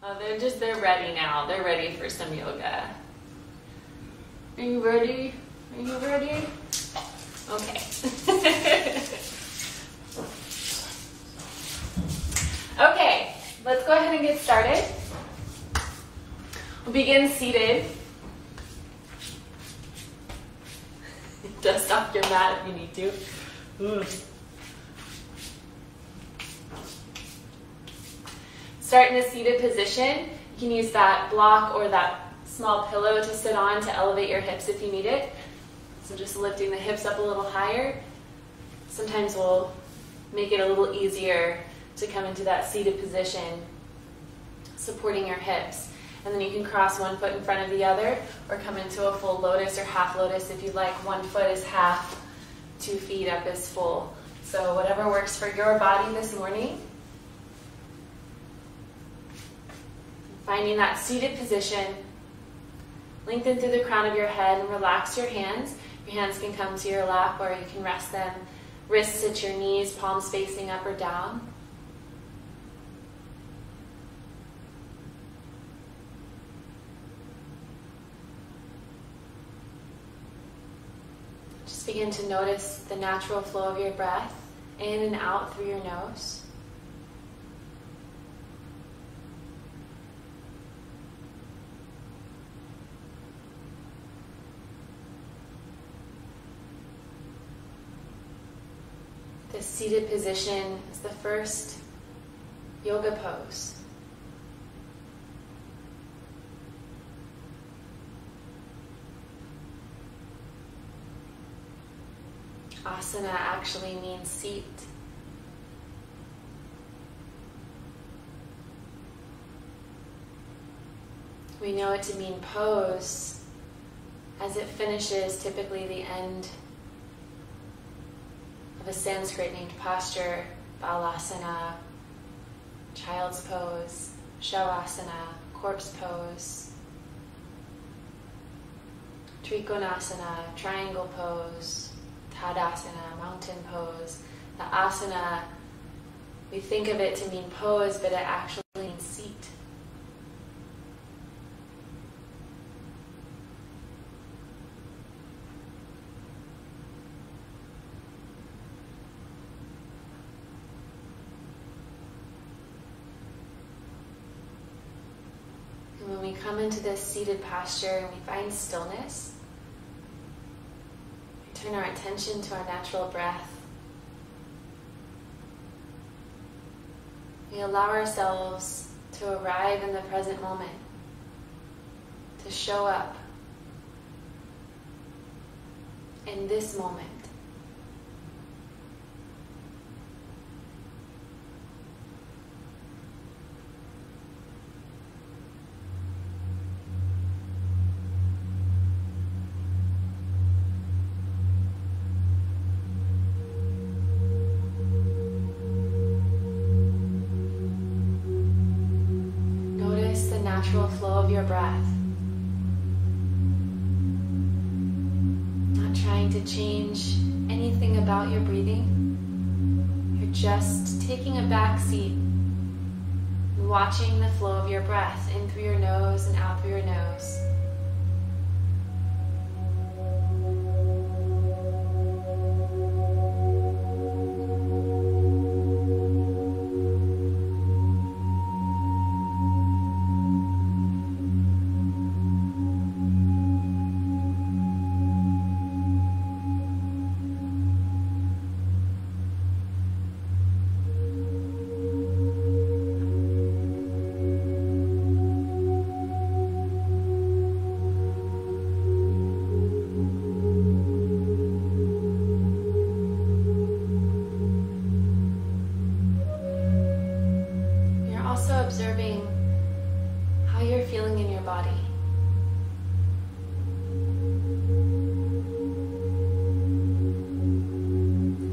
Oh, they're ready now. They're ready for some yoga. Are you ready? Are you ready? Okay. Okay, let's go ahead and get started. We'll begin seated. Dust off your mat if you need to. Start in a seated position. You can use that block or that small pillow to sit on to elevate your hips if you need it. So just lifting the hips up a little higher. Sometimes we'll make it a little easier to come into that seated position, supporting your hips. And then you can cross one foot in front of the other or come into a full lotus or half lotus if you'd like. 1 foot is half, 2 feet up is full. So whatever works for your body this morning. Finding that seated position, lengthen through the crown of your head and relax your hands. Your hands can come to your lap or you can rest them. Wrists at your knees, palms facing up or down. Just begin to notice the natural flow of your breath in and out through your nose. This seated position is the first yoga pose. Asana actually means seat. We know it to mean pose as it finishes typically the end of a Sanskrit named posture, Balasana, child's pose, Shavasana, corpse pose, Trikonasana, triangle pose, Tadasana, mountain pose. The asana, we think of it to mean pose, but it actually means seat. And when we come into this seated posture and we find stillness, turn our attention to our natural breath. We allow ourselves to arrive in the present moment, to show up in this moment. Natural flow of your breath. Not trying to change anything about your breathing. You're just taking a back seat and watching the flow of your breath in through your nose and out through your nose. Observing how you're feeling in your body.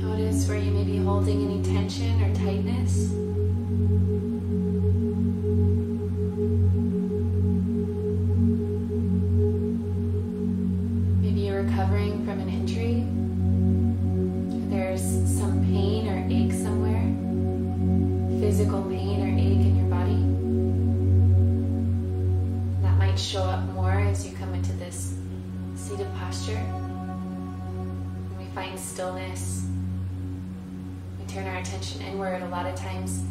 Notice where you may be holding any tension or tightness. Maybe you're recovering from an injury. There's some pain or ache somewhere. Physical pain or ache in your body. show up more as you come into this seated posture. When we find stillness, we turn our attention inward. A lot of times,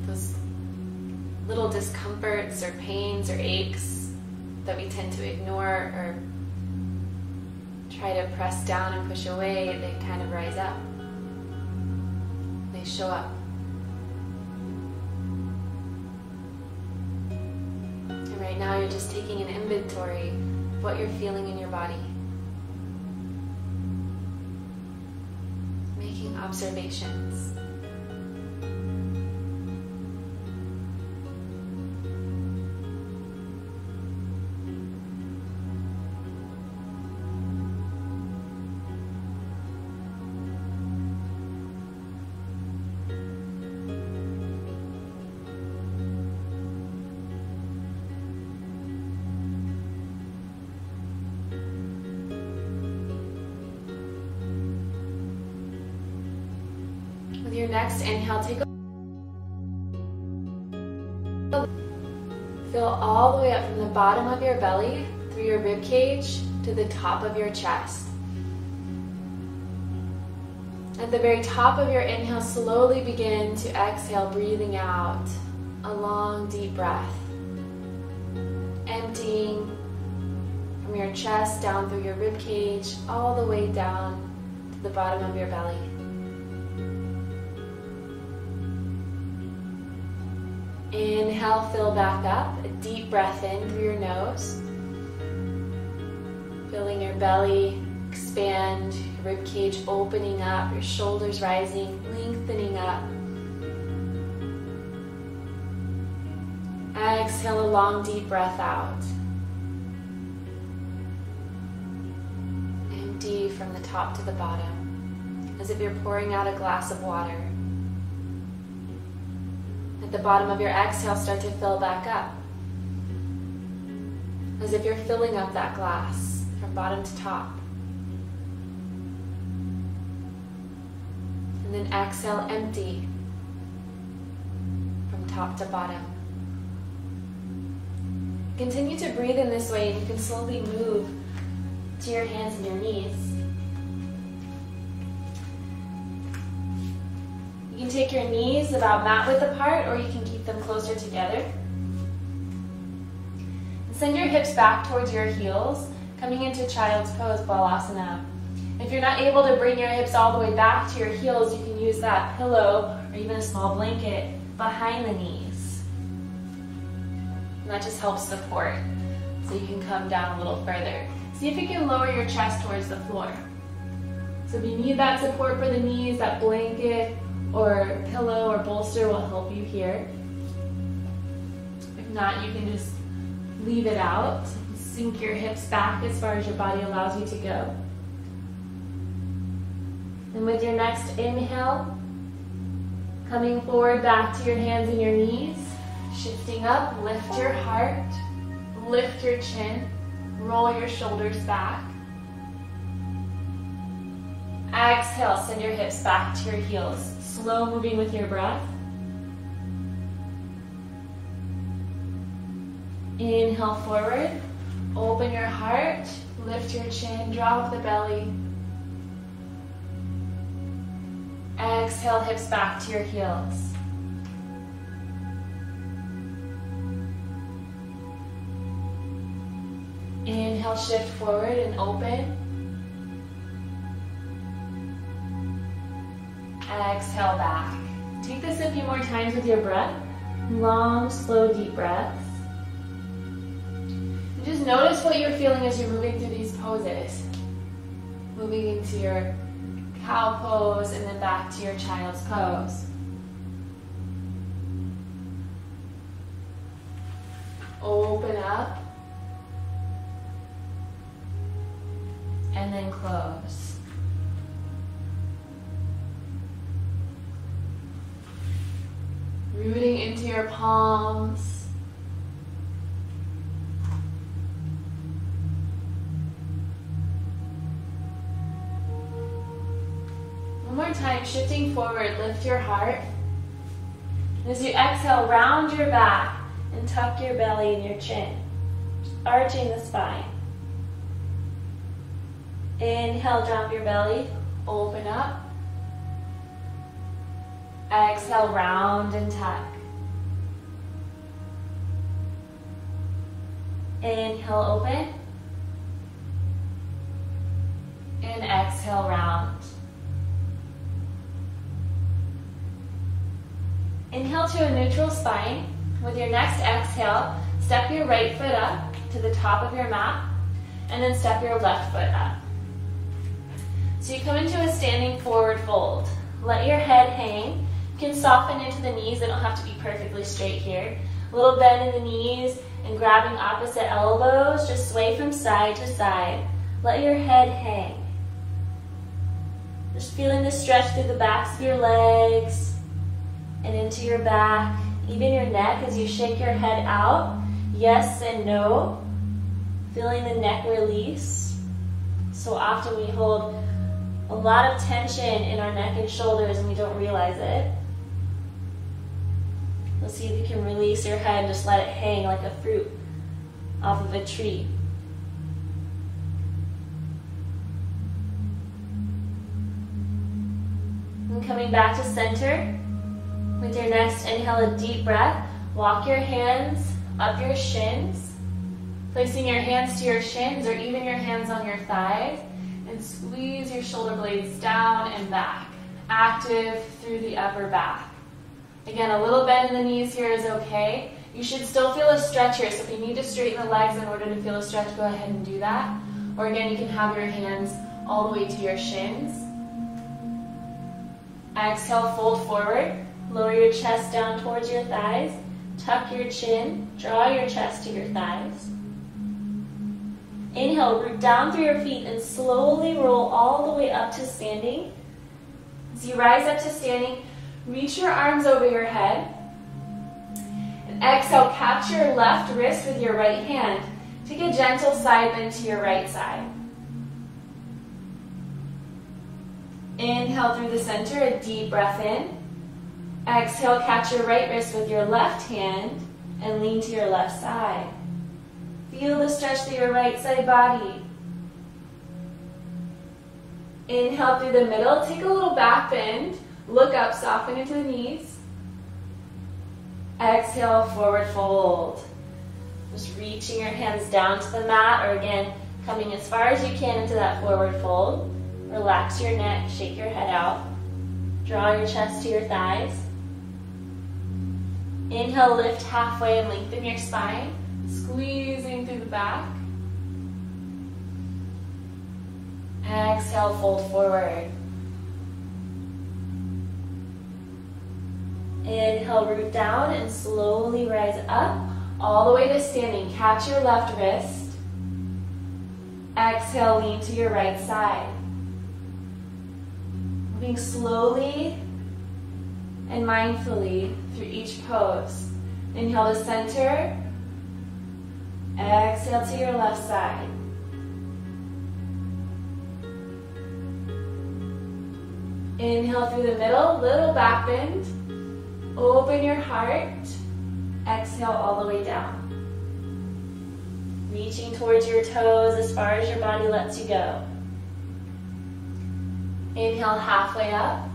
those little discomforts or pains or aches that we tend to ignore or try to press down and push away, they kind of rise up. They show up. And right now you're just taking an inventory of what you're feeling in your body. Making observations. With your next inhale, fill all the way up from the bottom of your belly through your rib cage to the top of your chest. At the very top of your inhale, slowly begin to exhale, breathing out a long, deep breath. Emptying from your chest down through your rib cage, all the way down to the bottom of your belly. Inhale, fill back up. A deep breath in through your nose. Filling your belly, expand, your rib cage opening up, your shoulders rising, lengthening up. Exhale a long, deep breath out. Empty from the top to the bottom, as if you're pouring out a glass of water. At the bottom of your exhale, start to fill back up, as if you're filling up that glass from bottom to top. And then exhale, empty from top to bottom. Continue to breathe in this way, and you can slowly move to your hands and your knees. You can take your knees about mat width apart, or you can keep them closer together. And send your hips back towards your heels, coming into child's pose, Balasana. If you're not able to bring your hips all the way back to your heels, you can use that pillow or even a small blanket behind the knees. And that just helps support, so you can come down a little further. See if you can lower your chest towards the floor. So if you need that support for the knees, that blanket or pillow or bolster will help you here. If not, you can just leave it out. Sink your hips back as far as your body allows you to go. And with your next inhale, coming forward back to your hands and your knees, shifting up, lift your heart, lift your chin, roll your shoulders back. Exhale, send your hips back to your heels. Slow moving with your breath. Inhale forward, open your heart, lift your chin, drop the belly. Exhale, hips back to your heels. Inhale, shift forward and open. Exhale back. Take this a few more times with your breath. Long, slow, deep breaths. And just notice what you're feeling as you're moving through these poses. Moving into your cow pose and then back to your child's pose. Open up. And then close. Rooting into your palms. One more time, shifting forward, lift your heart. As you exhale, round your back, and tuck your belly and your chin, just arching the spine. Inhale, drop your belly, Open up. Exhale, round and tuck. Inhale, open. And exhale, round. Inhale to a neutral spine. With your next exhale, step your right foot up to the top of your mat, and then step your left foot up. So you come into a standing forward fold. Let your head hang. You can soften into the knees. They don't have to be perfectly straight here. A little bend in the knees and grabbing opposite elbows. Just sway from side to side. Let your head hang. Just feeling the stretch through the backs of your legs and into your back, even your neck as you shake your head out. Yes and no. Feeling the neck release. So often we hold a lot of tension in our neck and shoulders and we don't realize it. Let's see if you can release your head and just let it hang like a fruit off of a tree. And coming back to center. With your next inhale, a deep breath. Walk your hands up your shins, placing your hands to your shins or even your hands on your thighs, and squeeze your shoulder blades down and back, active through the upper back. Again, a little bend in the knees here is okay. You should still feel a stretch here, so if you need to straighten the legs in order to feel a stretch, go ahead and do that. Or again, you can have your hands all the way to your shins. Exhale, fold forward. Lower your chest down towards your thighs. Tuck your chin. Draw your chest to your thighs. Inhale, root down through your feet and slowly roll all the way up to standing. As you rise up to standing, reach your arms over your head. And exhale, catch your left wrist with your right hand. Take a gentle side bend to your right side. Inhale through the center, a deep breath in. Exhale, catch your right wrist with your left hand and lean to your left side. Feel the stretch through your right side body. Inhale through the middle, take a little back bend, look up, soften into the knees. Exhale, forward fold. Just reaching your hands down to the mat, or again, coming as far as you can into that forward fold. Relax your neck, shake your head out. Draw your chest to your thighs. Inhale, lift halfway and lengthen your spine, squeezing through the back. Exhale, fold forward. Inhale, root down and slowly rise up all the way to standing. Catch your left wrist. Exhale, lean to your right side. Moving slowly and mindfully through each pose. Inhale to center. Exhale to your left side. Inhale through the middle, little back bend. Open your heart. Exhale all the way down. Reaching towards your toes as far as your body lets you go. Inhale halfway up.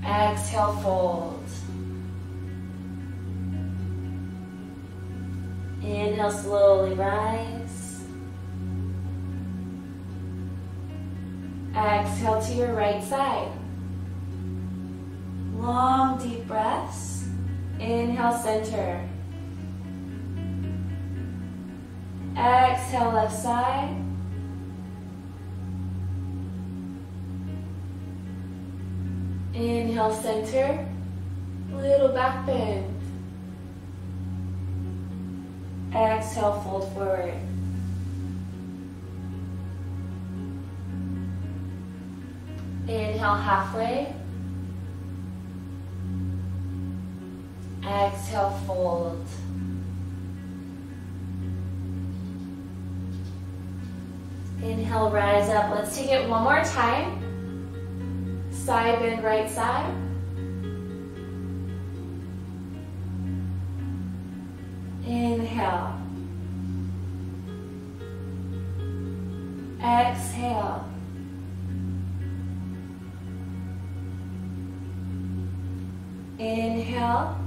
Exhale, fold. Inhale, slowly rise. Exhale to your right side. Long, deep breaths. Inhale, center. Exhale, left side. Inhale, center. Little back bend. Exhale, fold forward. Inhale, halfway. Exhale, fold. Inhale, rise up. Let's take it one more time. Side bend, right side. Inhale. Exhale. Inhale.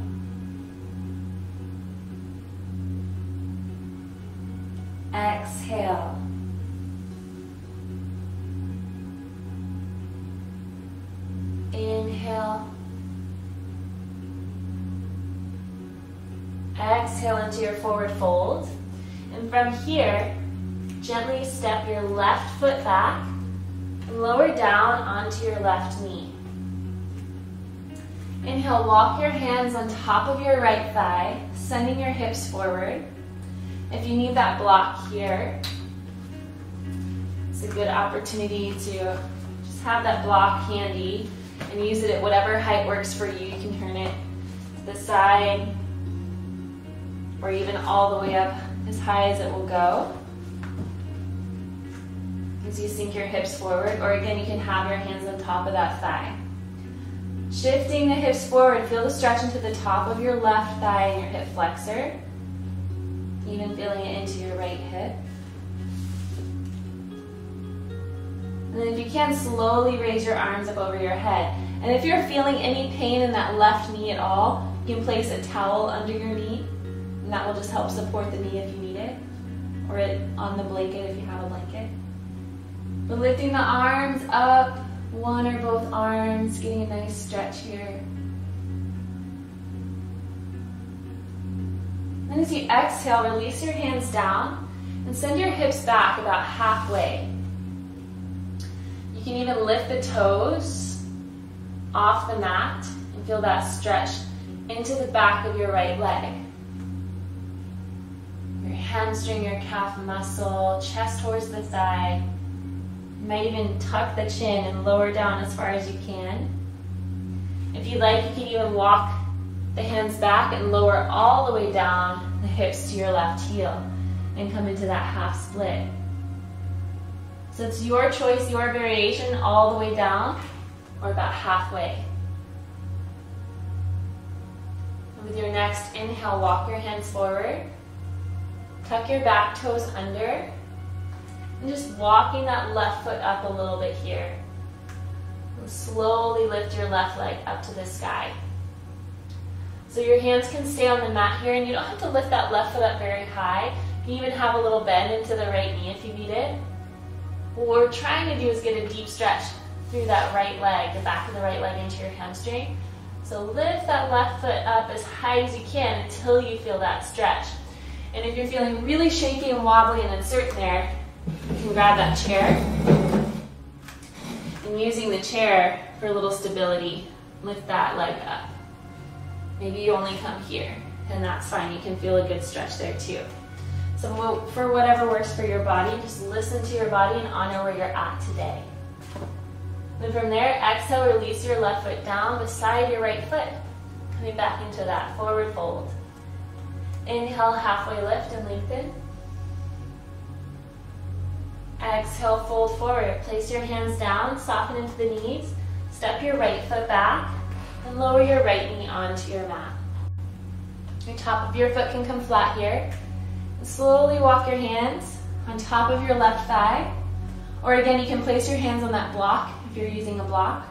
Exhale. Inhale. Exhale into your forward fold. And from here, gently step your left foot back and lower down onto your left knee. Inhale, walk your hands on top of your right thigh, sending your hips forward. If you need that block here, it's a good opportunity to just have that block handy and use it at whatever height works for you. You can turn it to the side or even all the way up as high as it will go as you sink your hips forward. Or again, you can have your hands on top of that thigh. Shifting the hips forward, feel the stretch into the top of your left thigh and your hip flexor. Even feeling it into your right hip. And then if you can, slowly raise your arms up over your head. And if you're feeling any pain in that left knee at all, you can place a towel under your knee, and that will just help support the knee if you need it, or on the blanket if you have a blanket. But lifting the arms up, one or both arms, getting a nice stretch here. And as you exhale, release your hands down and send your hips back about halfway. You can even lift the toes off the mat and feel that stretch into the back of your right leg. Your hamstring, your calf muscle, chest towards the side. You might even tuck the chin and lower down as far as you can. If you like, you can even walk the hands back and lower all the way down the hips to your left heel and come into that half split. So it's your choice, your variation, all the way down or about halfway. And with your next inhale, walk your hands forward. Tuck your back toes under. And just walking that left foot up a little bit here. And slowly lift your left leg up to the sky. So your hands can stay on the mat here, and you don't have to lift that left foot up very high. You can even have a little bend into the right knee if you need it. What we're trying to do is get a deep stretch through that right leg, the back of the right leg into your hamstring. So lift that left foot up as high as you can until you feel that stretch. And if you're feeling really shaky and wobbly and uncertain there, you can grab that chair. And using the chair for a little stability, lift that leg up. Maybe you only come here, and that's fine. You can feel a good stretch there too. So for whatever works for your body, just listen to your body and honor where you're at today. Then from there, exhale, release your left foot down beside your right foot, coming back into that forward fold. Inhale, halfway lift and lengthen. Exhale, fold forward. Place your hands down, soften into the knees, step your right foot back, and lower your right knee onto your mat. Your top of your foot can come flat here. And slowly walk your hands on top of your left thigh. Or again, you can place your hands on that block if you're using a block.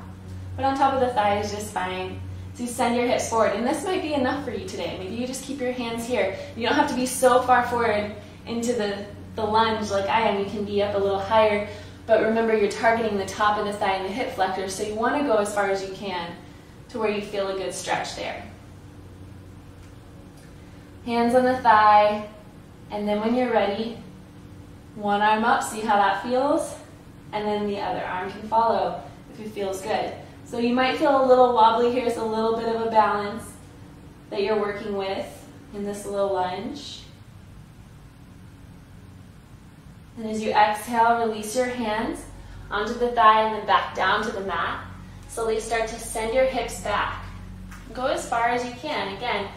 But on top of the thigh is just fine. So you send your hips forward. And this might be enough for you today. Maybe you just keep your hands here. You don't have to be so far forward into the lunge like I am. You can be up a little higher. But remember, you're targeting the top of the thigh and the hip flexors. So you want to go as far as you can to where you feel a good stretch there. Hands on the thigh, and then when you're ready, one arm up, see how that feels, and then the other arm can follow if it feels good. So you might feel a little wobbly here, so a little bit of a balance that you're working with in this little lunge. And as you exhale, release your hands onto the thigh and then back down to the mat. Slowly start to send your hips back. Go as far as you can. Again,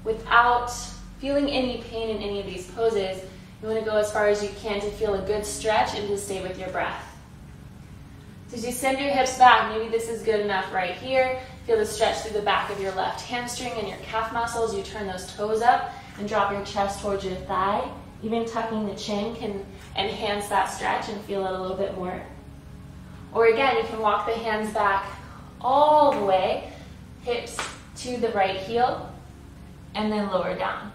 without feeling any pain in any of these poses, you want to go as far as you can to feel a good stretch and to stay with your breath. So as you send your hips back, maybe this is good enough right here. Feel the stretch through the back of your left hamstring and your calf muscles. You turn those toes up and drop your chest towards your thigh. Even tucking the chin can enhance that stretch and feel it a little bit more. Or again, you can walk the hands back all the way, hips to the right heel, and then lower down.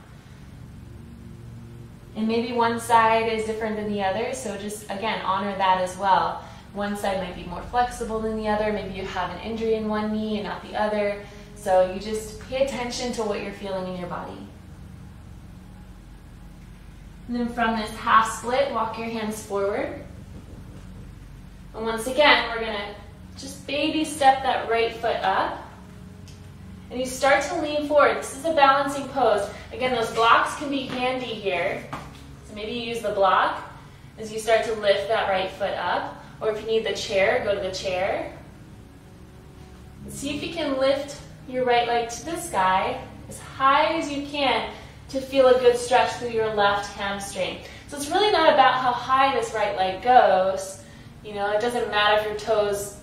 And maybe one side is different than the other, so just, again, honor that as well. One side might be more flexible than the other. Maybe you have an injury in one knee and not the other. So you just pay attention to what you're feeling in your body. And then from this half split, walk your hands forward. And once again, we're going to just baby step that right foot up. And you start to lean forward. This is a balancing pose. Again, those blocks can be handy here. So maybe you use the block as you start to lift that right foot up. Or if you need the chair, go to the chair. And see if you can lift your right leg to the sky as high as you can to feel a good stretch through your left hamstring. So it's really not about how high this right leg goes. You know, it doesn't matter if your toes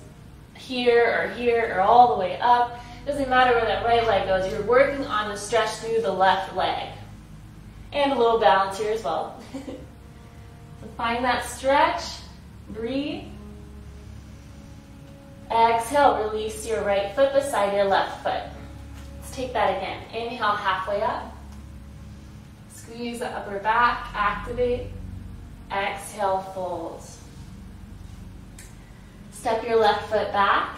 here or all the way up. It doesn't matter where that right leg goes. You're working on the stretch through the left leg. And a little balance here as well. So find that stretch. Breathe. Exhale, release your right foot beside your left foot. Let's take that again. Inhale, halfway up. Squeeze the upper back, activate. Exhale, fold. Step your left foot back.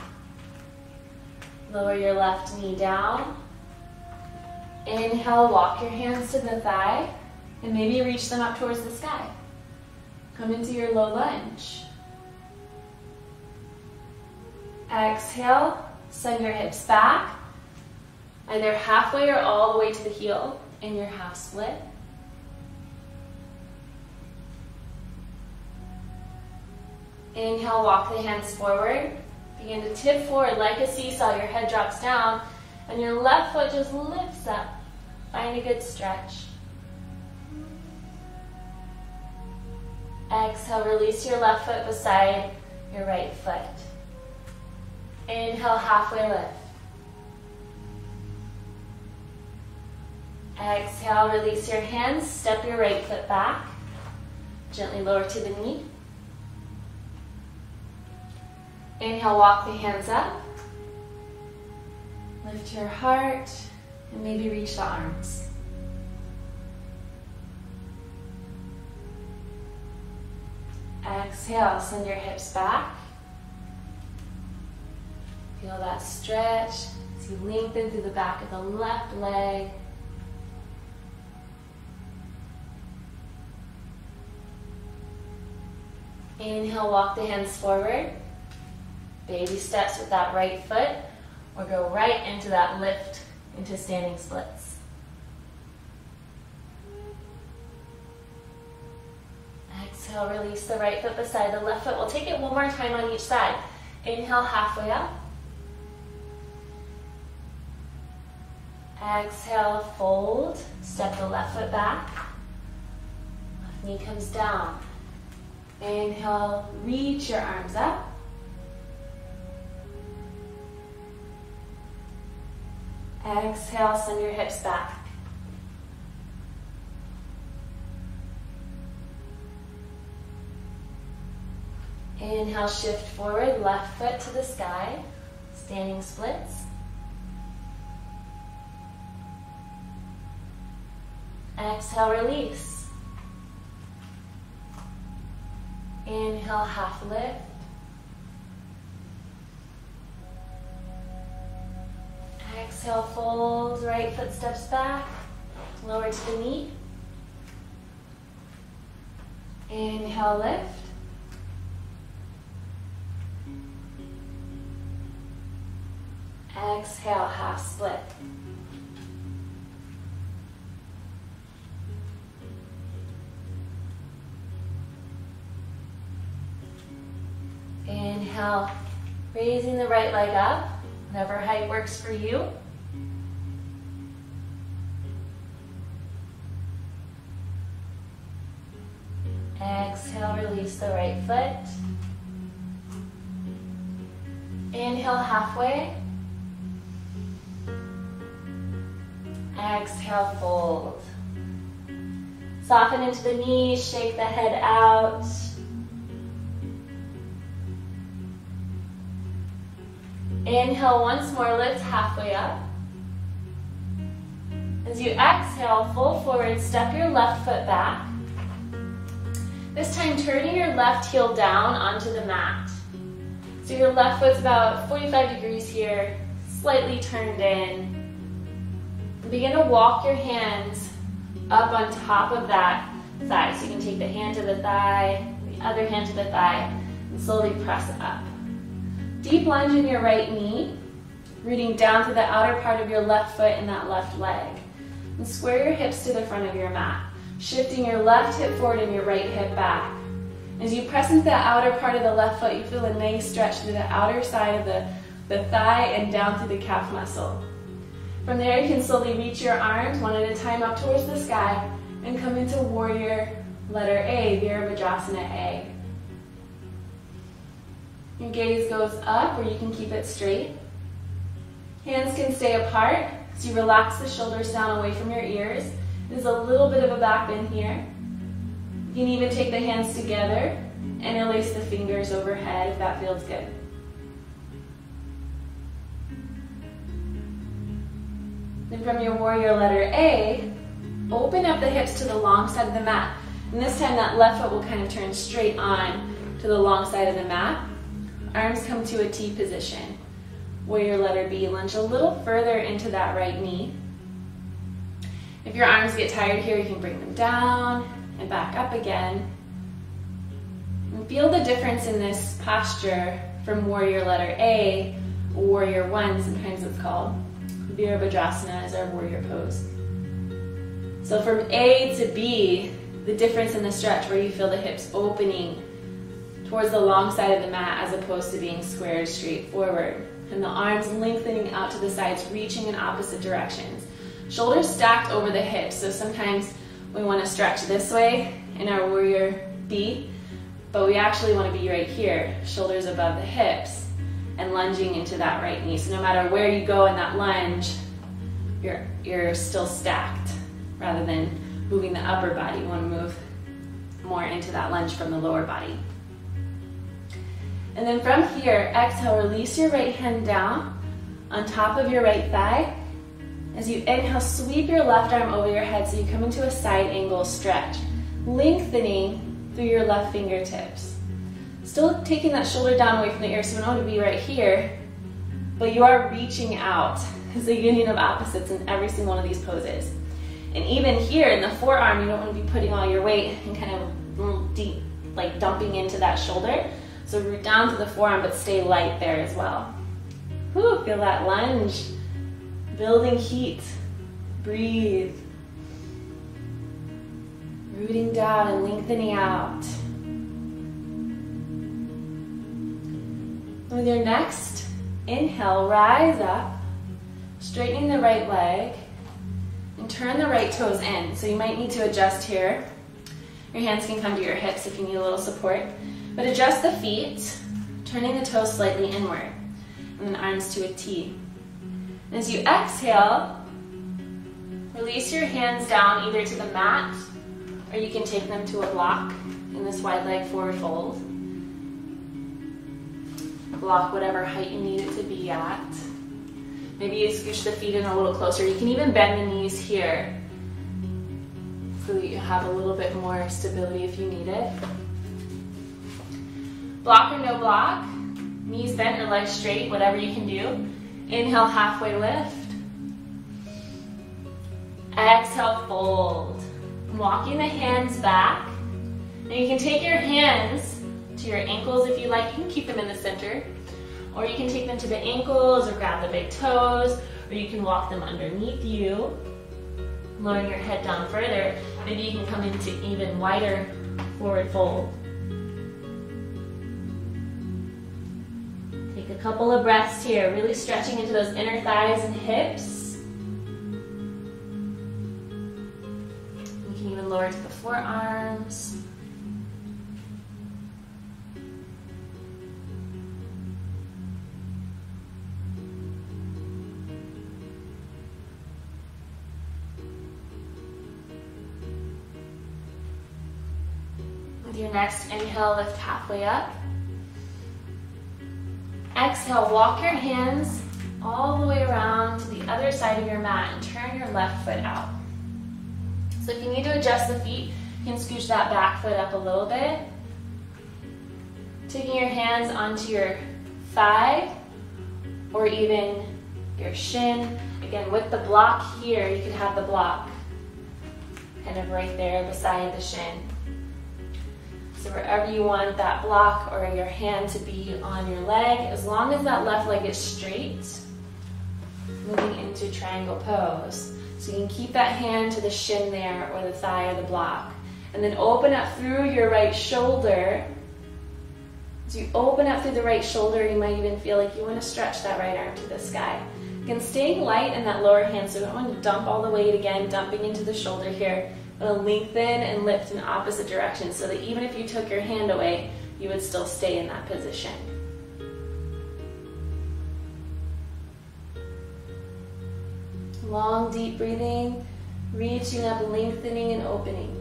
Lower your left knee down. Inhale, walk your hands to the thigh, and maybe reach them up towards the sky. Come into your low lunge. Exhale, send your hips back, either halfway or all the way to the heel in your half split. Inhale, walk the hands forward. Begin to tip forward like a seesaw. Your head drops down, and your left foot just lifts up. Find a good stretch. Exhale, release your left foot beside your right foot. Inhale, halfway lift. Exhale, release your hands, step your right foot back. Gently lower to the knee. Inhale, walk the hands up. Lift your heart, and maybe reach the arms. Exhale, send your hips back. Feel that stretch as you lengthen through the back of the left leg. Inhale, walk the hands forward. Baby steps with that right foot, or go right into that lift into standing splits. Exhale, release the right foot beside the left foot. We'll take it one more time on each side. Inhale, halfway up. Exhale, fold. Step the left foot back. Left knee comes down. Inhale, reach your arms up. Exhale, send your hips back. Inhale, shift forward, left foot to the sky, standing splits. Exhale, release. Inhale, half lift. Exhale, fold, right foot steps back, lower to the knee. Inhale, lift. Exhale, half split. Inhale, raising the right leg up, whatever height works for you. Exhale, release the right foot. Inhale, halfway. Exhale, fold. Soften into the knees, shake the head out. Inhale once more, lift halfway up. As you exhale, fold forward, step your left foot back. This time, turning your left heel down onto the mat. So your left foot's about 45 degrees here, slightly turned in. Begin to walk your hands up on top of that thigh. So you can take the hand to the thigh, the other hand to the thigh, and slowly press up. Deep lunge in your right knee, rooting down to the outer part of your left foot and that left leg. And square your hips to the front of your mat, shifting your left hip forward and your right hip back. As you press into the outer part of the left foot, you feel a nice stretch through the outer side of the thigh and down through the calf muscle. From there, you can slowly reach your arms one at a time up towards the sky and come into warrior letter A, Virabhadrasana A. Your gaze goes up, or you can keep it straight. Hands can stay apart, so you relax the shoulders down away from your ears. There's a little bit of a back bend here. You can even take the hands together and interlace the fingers overhead if that feels good. Then from your warrior letter A, open up the hips to the long side of the mat. And this time that left foot will kind of turn straight on to the long side of the mat. Arms come to a T position. Warrior letter B, lunge a little further into that right knee. If your arms get tired here, you can bring them down and back up again. And feel the difference in this posture from warrior letter A, warrior 1, sometimes it's called. Virabhadrasana is our warrior pose. So from A to B, the difference in the stretch where you feel the hips opening towards the long side of the mat as opposed to being squared straight forward. And the arms lengthening out to the sides, reaching in opposite directions. Shoulders stacked over the hips, so sometimes we want to stretch this way in our warrior B, but we actually want to be right here, shoulders above the hips, and lunging into that right knee. So no matter where you go in that lunge, you're still stacked, rather than moving the upper body. You want to move more into that lunge from the lower body. And then from here, exhale, release your right hand down on top of your right thigh. As you inhale, sweep your left arm over your head so you come into a side angle stretch, lengthening through your left fingertips. Still taking that shoulder down away from the ear, so we don't want to be right here, but you are reaching out. It's a union of opposites in every single one of these poses. And even here in the forearm, you don't want to be putting all your weight and kind of deep, like dumping into that shoulder. So root down to the forearm, but stay light there as well. Whew, feel that lunge. Building heat. Breathe. Rooting down and lengthening out. With your next inhale, rise up, straightening the right leg, and turn the right toes in. So you might need to adjust here. Your hands can come to your hips if you need a little support. But adjust the feet, turning the toes slightly inward, and then arms to a T. And as you exhale, release your hands down either to the mat, or you can take them to a block in this wide leg forward fold. Block whatever height you need it to be at. Maybe you scooch the feet in a little closer. You can even bend the knees here so that you have a little bit more stability if you need it. Block or no block, knees bent or legs straight, whatever you can do. Inhale, halfway lift. Exhale, fold. Walking the hands back. Now you can take your hands to your ankles if you like. You can keep them in the center. Or you can take them to the ankles or grab the big toes. Or you can walk them underneath you, lowering your head down further. Maybe you can come into even wider forward fold. Take a couple of breaths here, really stretching into those inner thighs and hips. You can even lower to the forearms. your next inhale, lift halfway up. Exhale, walk your hands all the way around to the other side of your mat and turn your left foot out. So if you need to adjust the feet, you can scooch that back foot up a little bit. Taking your hands onto your thigh or even your shin. Again, with the block here, you could have the block kind of right there beside the shin. So wherever you want that block or your hand to be on your leg, as long as that left leg is straight, moving into triangle pose. So you can keep that hand to the shin there or the thigh or the block. And then open up through your right shoulder. As you open up through the right shoulder, you might even feel like you want to stretch that right arm to the sky. Again, staying light in that lower hand, so we don't want to dump all the weight again, dumping into the shoulder here. But lengthen and lift in opposite directions so that even if you took your hand away, you would still stay in that position. Long, deep breathing, reaching up, lengthening and opening.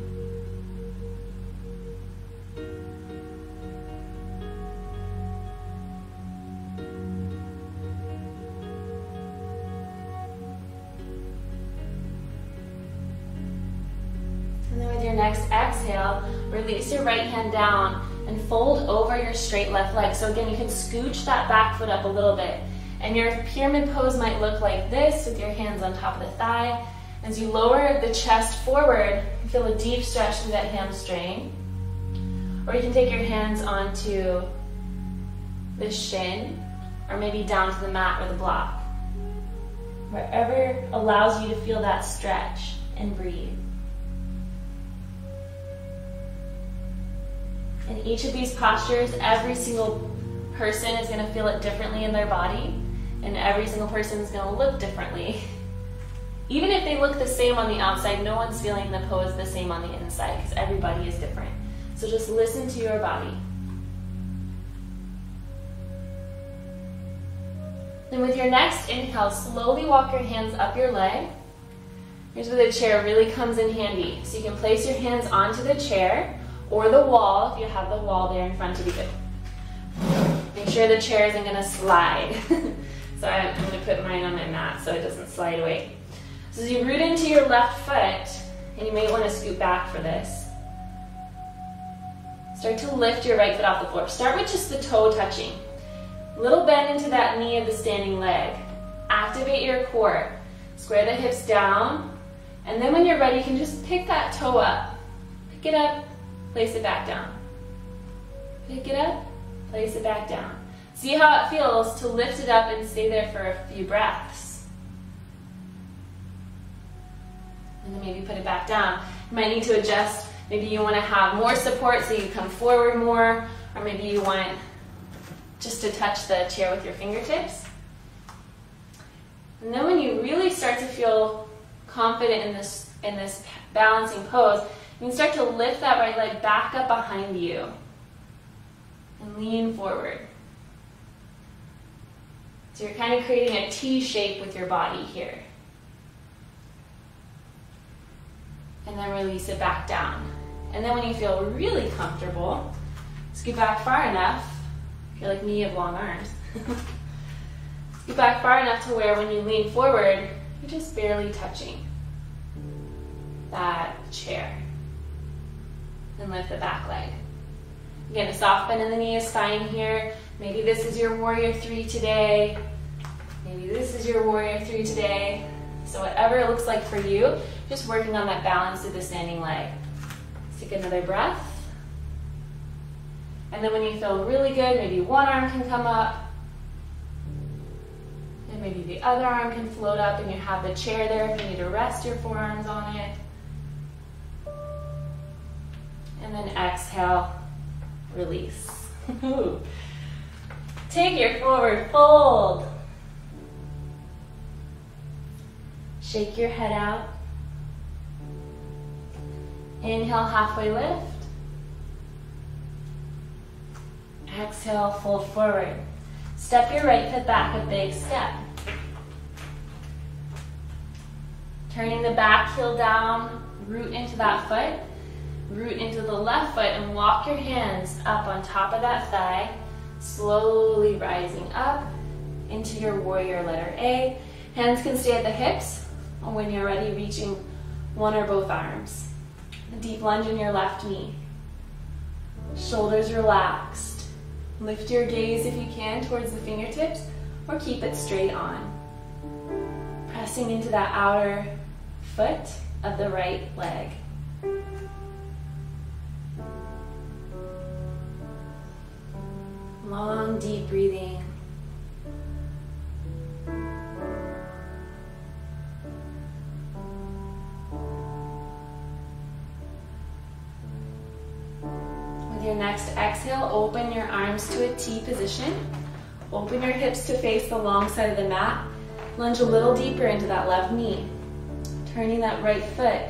And then with your next exhale, release your right hand down and fold over your straight left leg. So again, you can scooch that back foot up a little bit. And your pyramid pose might look like this with your hands on top of the thigh. As you lower the chest forward, you feel a deep stretch through that hamstring. Or you can take your hands onto the shin or maybe down to the mat or the block. Wherever allows you to feel that stretch and breathe. In each of these postures, every single person is going to feel it differently in their body, and every single person is going to look differently. Even if they look the same on the outside, no one's feeling the pose the same on the inside because everybody is different. So just listen to your body. Then with your next inhale, slowly walk your hands up your leg. Here's where the chair really comes in handy. So you can place your hands onto the chair or the wall if you have the wall there in front of you. Make sure the chair isn't going to slide. So I'm going to put mine on my mat so it doesn't slide away. So as you root into your left foot, and you may want to scoot back for this, start to lift your right foot off the floor. Start with just the toe touching. Little bend into that knee of the standing leg. Activate your core. Square the hips down, and then when you're ready, you can just pick that toe up. Pick it up, place it back down. Pick it up, place it back down. See how it feels to lift it up and stay there for a few breaths. And then maybe put it back down. You might need to adjust. Maybe you want to have more support so you come forward more, or maybe you want just to touch the chair with your fingertips. And then when you really start to feel confident in this balancing pose, you can start to lift that right leg back up behind you and lean forward. So you're kind of creating a T shape with your body here. And then release it back down. And then when you feel really comfortable, scoot back far enough. If you're like me, you have long arms. Scoot back far enough to where when you lean forward, you're just barely touching that chair. And lift the back leg. Again, a soft bend in the knee is fine here. Maybe this is your warrior 3 today. Maybe this is your warrior 3 today. So whatever it looks like for you, just working on that balance of the standing leg. Take another breath. And then when you feel really good, maybe one arm can come up. And maybe the other arm can float up and you have the chair there if you need to rest your forearms on it. And then exhale, release. Take your forward fold. Shake your head out. Inhale, halfway lift. Exhale, fold forward. Step your right foot back, a big step. Turning the back heel down, root into that foot. Root into the left foot and walk your hands up on top of that thigh, slowly rising up into your warrior letter A. Hands can stay at the hips, or when you're ready, reaching one or both arms. A deep lunge in your left knee. Shoulders relaxed. Lift your gaze if you can towards the fingertips, or keep it straight on. Pressing into that outer foot of the right leg. Long, deep breathing. With your next exhale, open your arms to a T position. Open your hips to face the long side of the mat. Lunge a little deeper into that left knee. Turning that right foot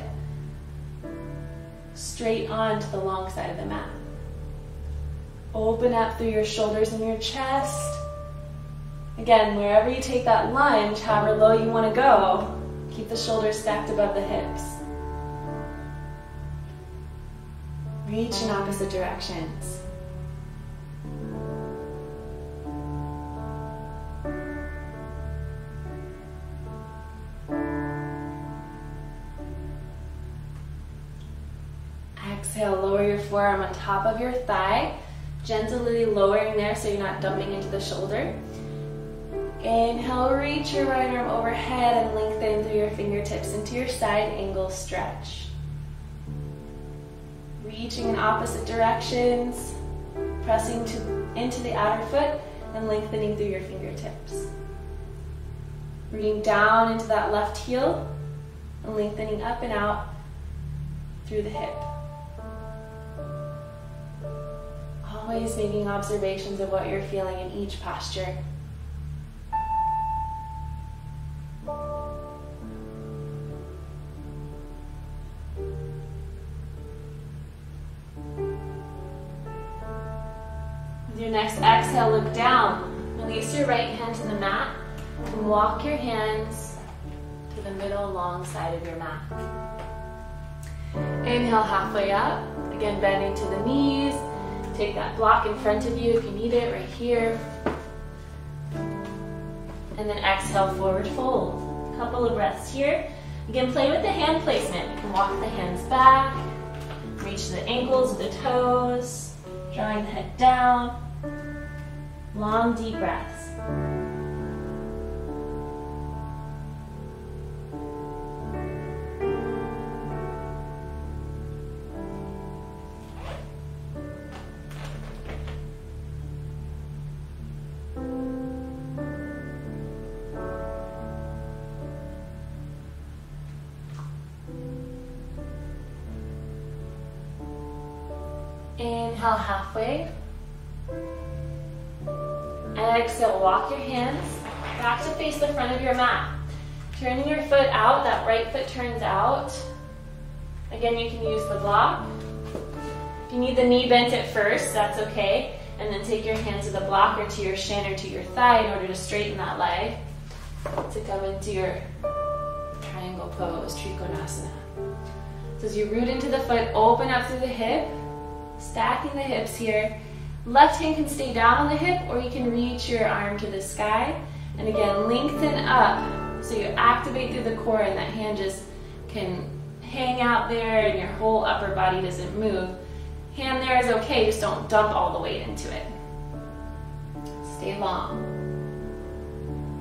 straight onto the long side of the mat. Open up through your shoulders and your chest. Again, wherever you take that lunge, however low you want to go, keep the shoulders stacked above the hips. Reach in opposite directions. Exhale, lower your forearm on top of your thigh, gently lowering there so you're not dumping into the shoulder. Inhale, reach your right arm overhead and lengthen through your fingertips into your side angle stretch. Reaching in opposite directions, pressing into the outer foot and lengthening through your fingertips. Rooting down into that left heel and lengthening up and out through the hip. Always making observations of what you're feeling in each posture. With your next exhale, look down. Release your right hand to the mat and walk your hands to the middle long side of your mat. Inhale, halfway up. Again, bending to the knees. Take that block in front of you if you need it, right here. And then exhale, forward fold. A couple of breaths here. Again, play with the hand placement. You can walk the hands back, reach the ankles, the toes, drawing the head down. Long, deep breaths. Inhale, halfway. And exhale, walk your hands back to face the front of your mat. Turning your foot out, that right foot turns out. Again, you can use the block. If you need the knee bent at first, that's okay. And then take your hands to the block or to your shin or to your thigh in order to straighten that leg to come into your triangle pose, Trikonasana. So as you root into the foot, open up through the hip, stacking the hips here. Left hand can stay down on the hip, or you can reach your arm to the sky. And again, lengthen up so you activate through the core and that hand just can hang out there and your whole upper body doesn't move. Hand there is okay, just don't dump all the weight into it. Stay long.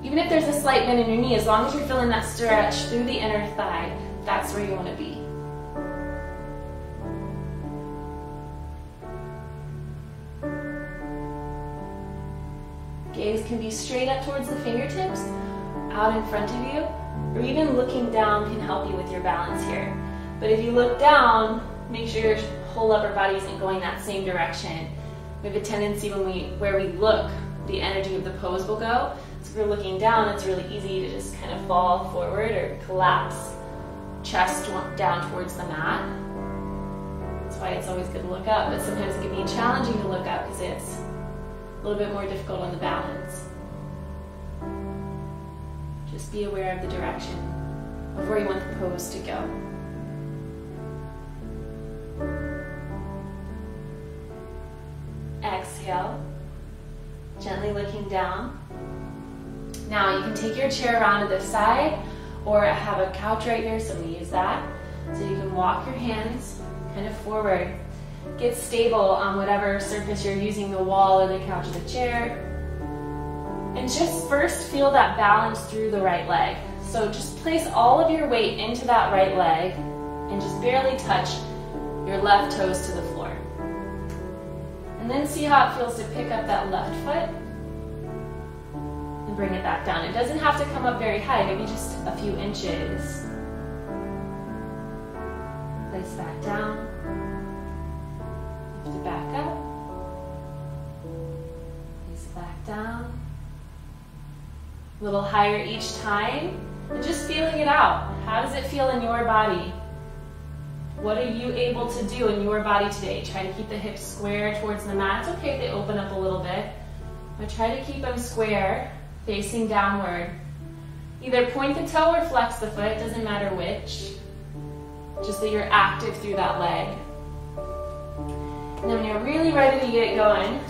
Even if there's a slight bend in your knee, as long as you're feeling that stretch through the inner thigh, that's where you want to be. Gaze can be straight up towards the fingertips, out in front of you, or even looking down can help you with your balance here. But if you look down, make sure your whole upper body isn't going that same direction. We have a tendency where we look, the energy of the pose will go. So if you're looking down, it's really easy to just kind of fall forward or collapse, chest down towards the mat. That's why it's always good to look up, but sometimes it can be challenging to look up because it's a little bit more difficult on the balance. Just be aware of the direction of where you want the pose to go. exhale, gently looking down. Now you can take your chair around to this side, or I have a couch right here, so we use that. So you can walk your hands kind of forward. Get stable on whatever surface you're using, the wall or the couch or the chair. And just first feel that balance through the right leg. So just place all of your weight into that right leg and just barely touch your left toes to the floor. And then see how it feels to pick up that left foot and bring it back down. It doesn't have to come up very high, maybe just a few inches. Place back down. Lift it back up. Place it back down. A little higher each time. And just feeling it out. How does it feel in your body? What are you able to do in your body today? Try to keep the hips square towards the mat. It's okay if they open up a little bit. But try to keep them square, facing downward. Either point the toe or flex the foot, doesn't matter which. Just that you're active through that leg. And then when you're really ready to get going,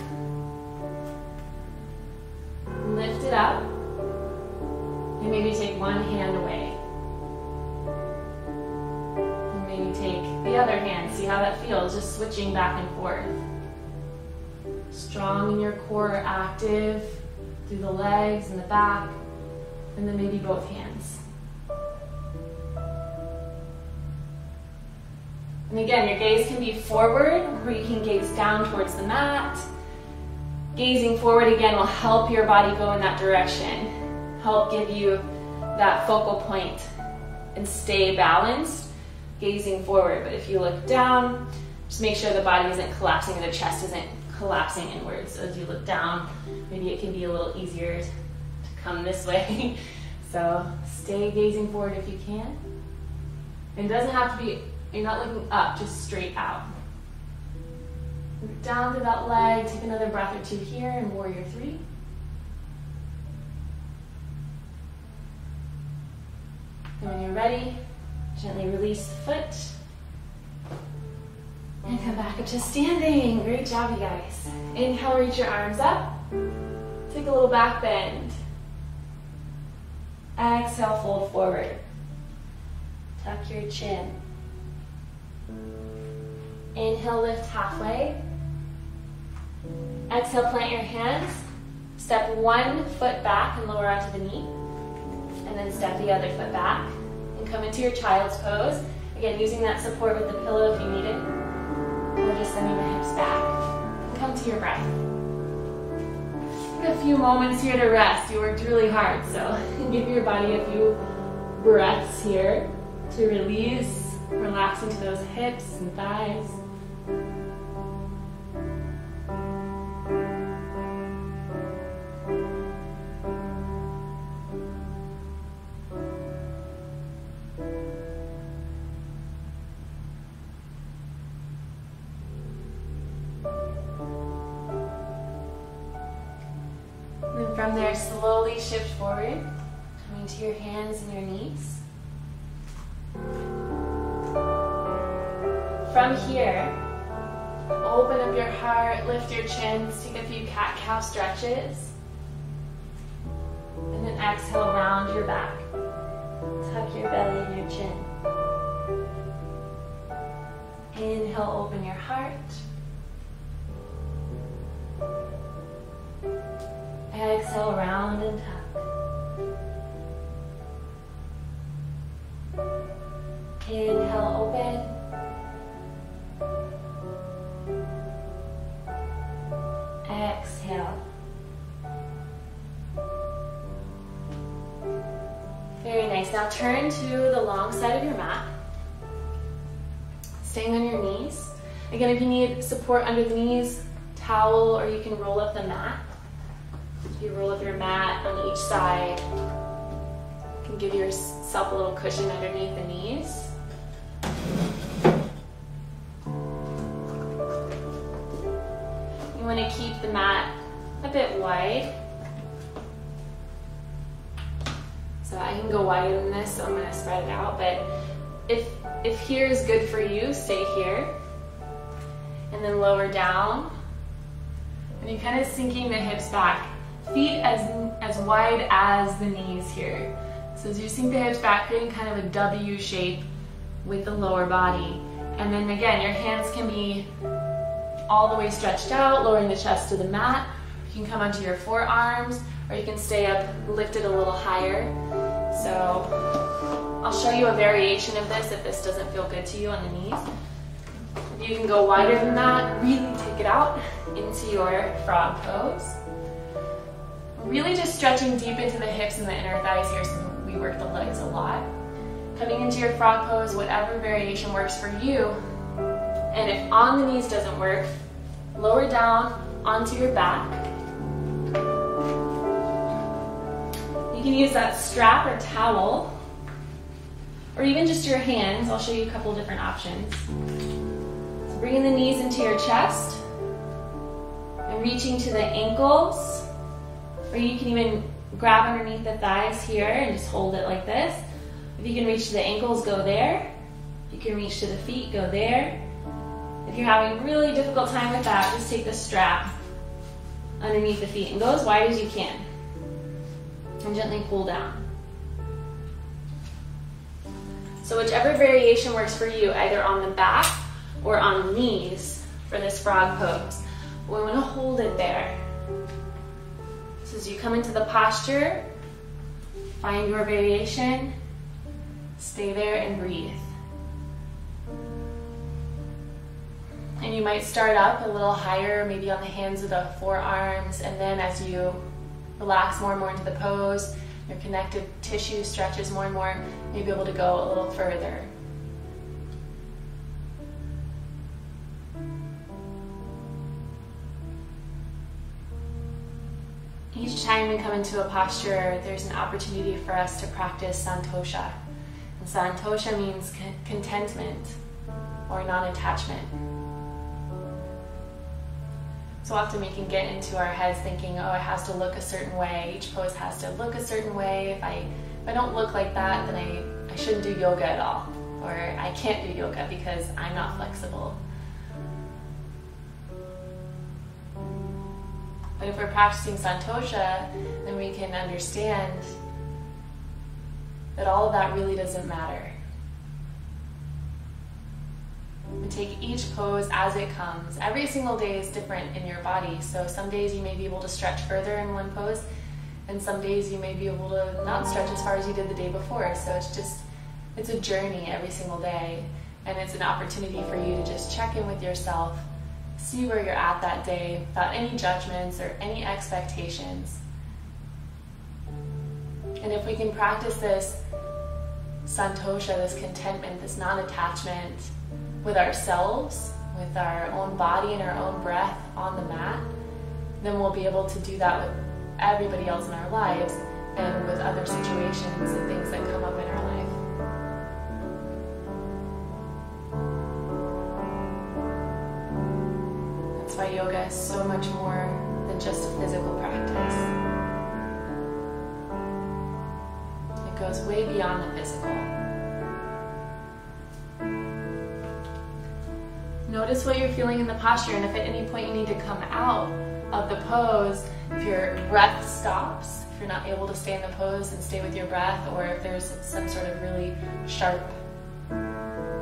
lift it up. And maybe take one hand away. And maybe take the other hand. See how that feels, just switching back and forth. Strong in your core, active through the legs and the back. And then maybe both hands. And again, your gaze can be forward, or you can gaze down towards the mat. Gazing forward again will help your body go in that direction. Help give you that focal point and stay balanced, gazing forward. But if you look down, just make sure the body isn't collapsing and the chest isn't collapsing inwards. So as you look down, maybe it can be a little easier to come this way. So stay gazing forward if you can. It doesn't have to be, you're not looking up, just straight out. Look down to that leg, take another breath or two here in Warrior 3. And when you're ready, gently release the foot. And come back up to standing. Great job, you guys. Inhale, reach your arms up. Take a little back bend. Exhale, fold forward. Tuck your chin. Inhale, lift halfway. Exhale, plant your hands. Step one foot back and lower onto the knee. And then step the other foot back and come into your child's pose. Again, using that support with the pillow if you need it. Or just sending the hips back. And come to your breath. Take a few moments here to rest. You worked really hard, so give your body a few breaths here to release, relax into those hips and thighs. From there, slowly shift forward, coming to your hands and your knees. From here, open up your heart, lift your chins, take a few cat-cow stretches. And then exhale, round your back. Tuck your belly and your chin. Inhale, open your heart. Exhale, round and tuck. Inhale, open. Exhale. Very nice. Now turn to the long side of your mat. Staying on your knees. Again, if you need support under the knees, towel, or you can roll up the mat. You roll up your mat on each side. You can give yourself a little cushion underneath the knees. You want to keep the mat a bit wide. So I can go wider than this, so I'm going to spread it out. But if here is good for you, stay here. And then lower down. And you're kind of sinking the hips back. Feet as wide as the knees here. So as you sink the hips back, creating kind of a W shape with the lower body. And then again, your hands can be all the way stretched out, lowering the chest to the mat. You can come onto your forearms, or you can stay up, lifted a little higher. So I'll show you a variation of this if this doesn't feel good to you on the knees. If you can go wider than that, really take it out into your frog pose. Really just stretching deep into the hips and the inner thighs here, so we work the legs a lot. Coming into your frog pose, whatever variation works for you. And if on the knees doesn't work, lower down onto your back. You can use that strap or towel, or even just your hands. I'll show you a couple different options. So bringing the knees into your chest and reaching to the ankles, or you can even grab underneath the thighs here and just hold it like this. If you can reach to the ankles, go there. If you can reach to the feet, go there. If you're having a really difficult time with that, just take the strap underneath the feet and go as wide as you can. And gently pull down. So whichever variation works for you, either on the back or on the knees for this frog pose. We want to hold it there. So as you come into the posture, find your variation, stay there and breathe. And you might start up a little higher, maybe on the hands or the forearms, and then as you relax more and more into the pose, your connective tissue stretches more and more, you'll be able to go a little further. Each time we come into a posture, there's an opportunity for us to practice santosha. And santosha means contentment or non-attachment. So often we can get into our heads thinking, oh, it has to look a certain way. Each pose has to look a certain way. If I don't look like that, then I shouldn't do yoga at all. Or I can't do yoga because I'm not flexible. But if we're practicing santosha, then we can understand that all of that really doesn't matter. And take each pose as it comes. Every single day is different in your body. So some days you may be able to stretch further in one pose, and some days you may be able to not stretch as far as you did the day before. So it's a journey every single day. And it's an opportunity for you to just check in with yourself, see where you're at that day without any judgments or any expectations. And if we can practice this santosha, this contentment, this non-attachment with ourselves, with our own body and our own breath on the mat, then we'll be able to do that with everybody else in our lives and with other situations and things that come up in our life. That's why yoga is so much more than just a physical practice. It goes way beyond the physical. Notice what you're feeling in the posture, and if at any point you need to come out of the pose, if your breath stops, if you're not able to stay in the pose and stay with your breath, or if there's some sort of really sharp,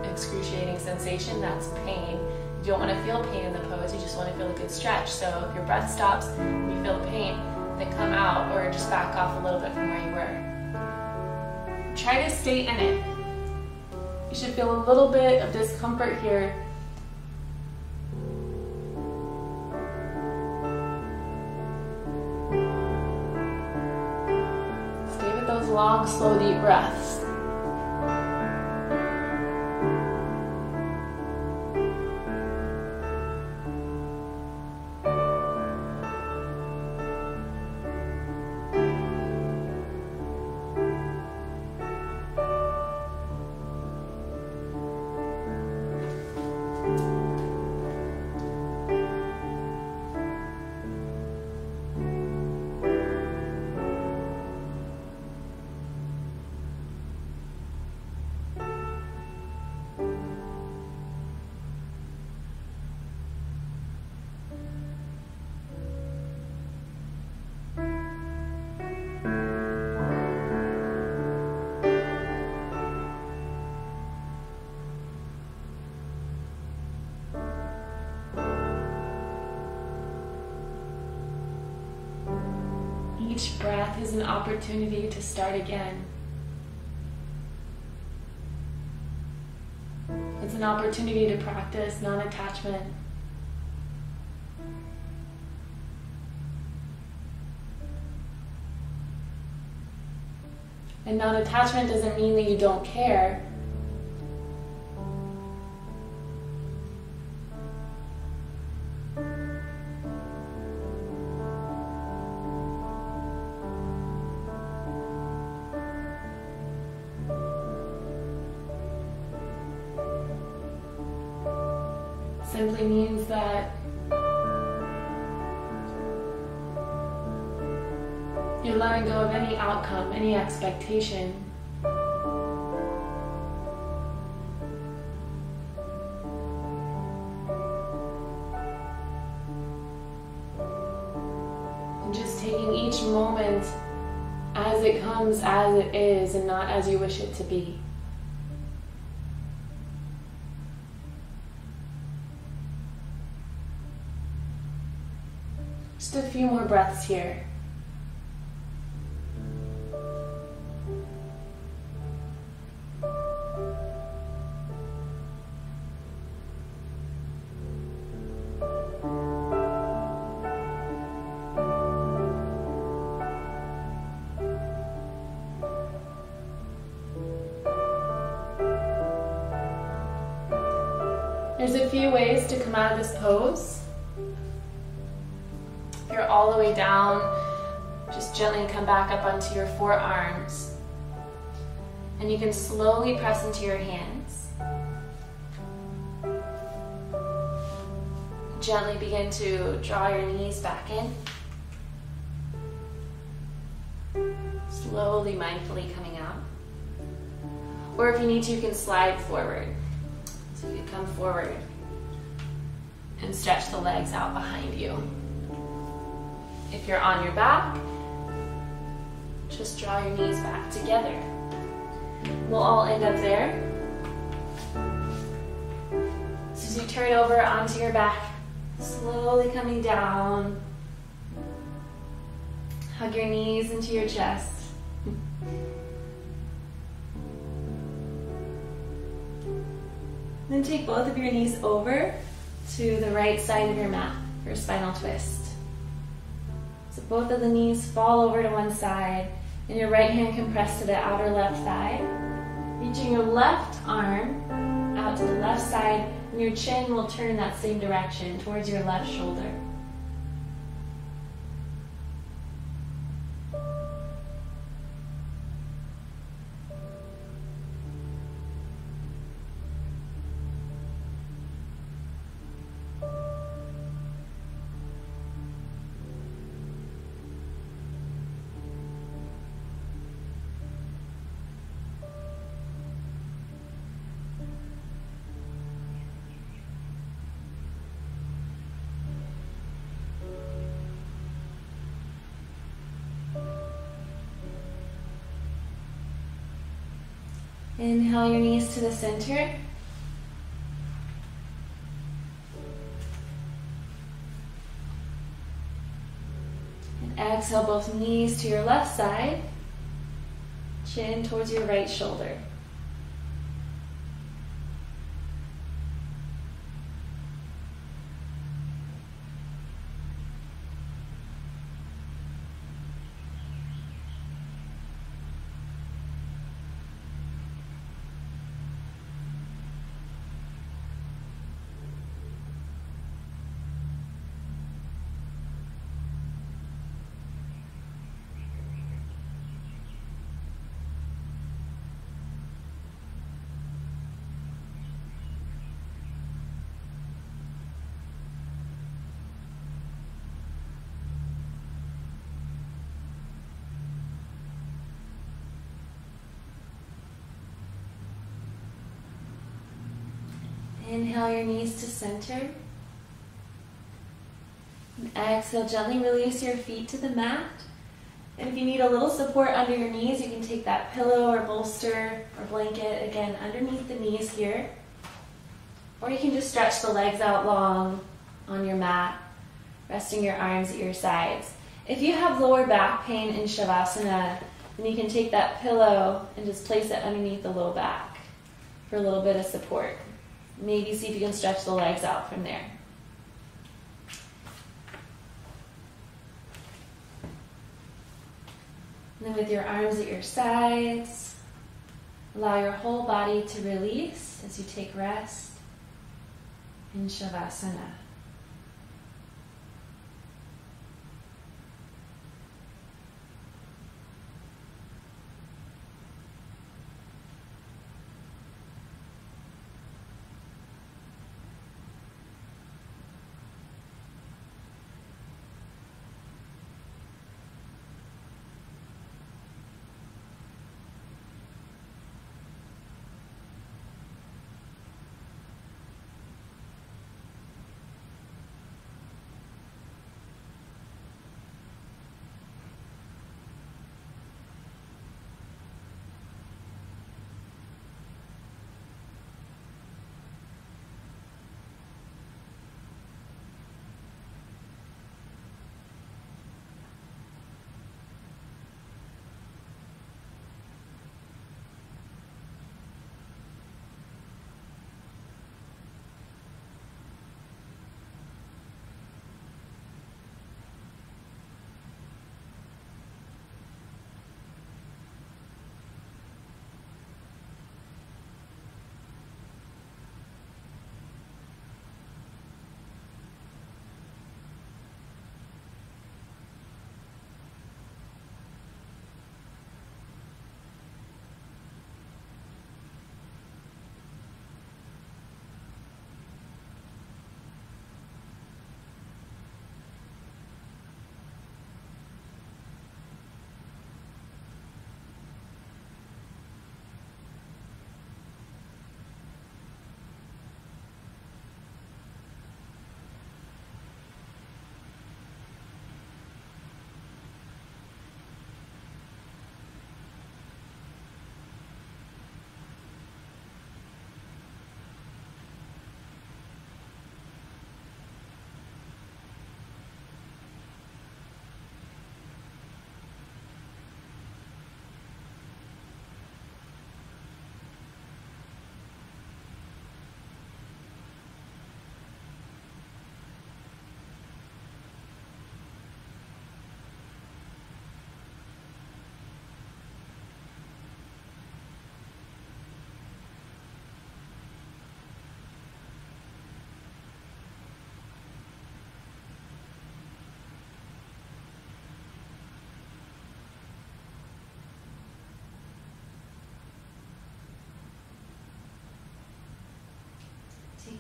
excruciating sensation, that's pain. You don't want to feel pain in the pose, you just want to feel a good stretch. So if your breath stops and you feel pain, then come out or just back off a little bit from where you were. Try to stay in it. You should feel a little bit of discomfort here. Those long, slow, deep breaths. Each breath is an opportunity to start again. It's an opportunity to practice non-attachment. And non-attachment doesn't mean that you don't care. Simply means that you're letting go of any outcome, any expectation. And just taking each moment as it comes, as it is, and not as you wish it to be. Just a few more breaths here. There's a few ways to come out of this pose. If you're all the way down, just gently come back up onto your forearms. And you can slowly press into your hands. Gently begin to draw your knees back in. Slowly, mindfully coming out. Or if you need to, you can slide forward. So you can come forward and stretch the legs out behind you. If you're on your back, just draw your knees back together. We'll all end up there. So as you turn over onto your back, slowly coming down, hug your knees into your chest. Then take both of your knees over to the right side of your mat for a spinal twist. So both of the knees fall over to one side, and your right hand can press to the outer left thigh. Reaching your left arm out to the left side, and your chin will turn that same direction towards your left shoulder. Inhale your knees to the center. And exhale both knees to your left side, chin towards your right shoulder. Inhale your knees to center. And exhale, gently release your feet to the mat. And if you need a little support under your knees, you can take that pillow or bolster or blanket, again, underneath the knees here. Or you can just stretch the legs out long on your mat, resting your arms at your sides. If you have lower back pain in Shavasana, then you can take that pillow and just place it underneath the low back for a little bit of support. Maybe see if you can stretch the legs out from there. And then with your arms at your sides, allow your whole body to release as you take rest in Shavasana.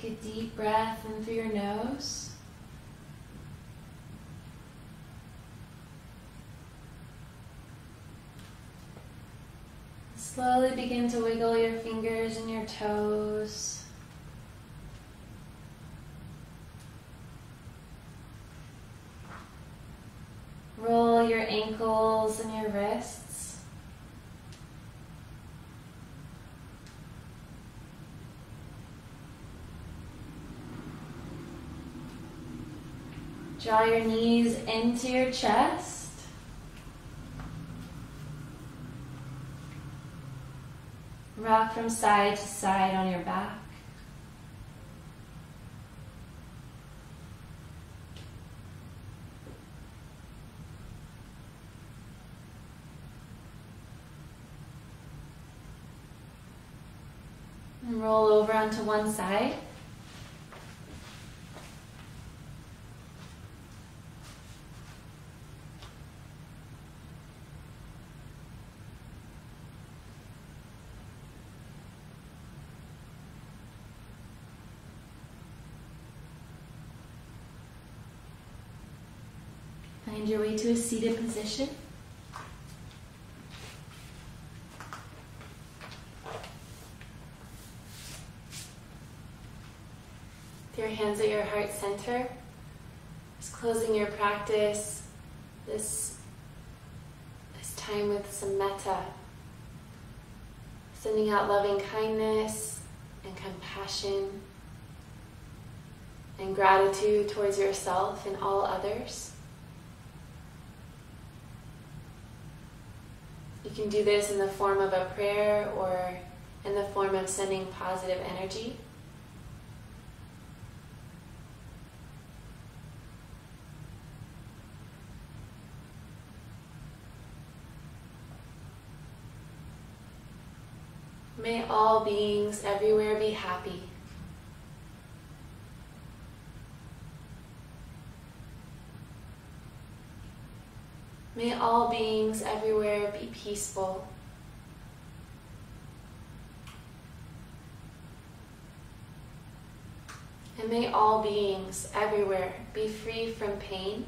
Take a deep breath in through your nose. Slowly begin to wiggle your fingers and your toes. Roll your ankles and your wrists. Draw your knees into your chest. Rock from side to side on your back. And roll over onto one side. Find your way to a seated position. With your hands at your heart center, just closing your practice, this time with some metta, sending out loving kindness and compassion and gratitude towards yourself and all others. You can do this in the form of a prayer or in the form of sending positive energy. May all beings everywhere be happy. May all beings everywhere be peaceful. And may all beings everywhere be free from pain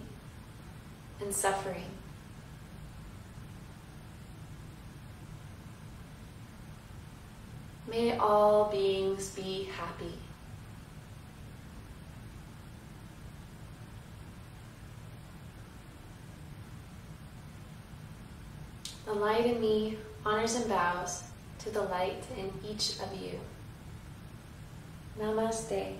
and suffering. May all beings be happy. The light in me honors and bows to the light in each of you. Namaste.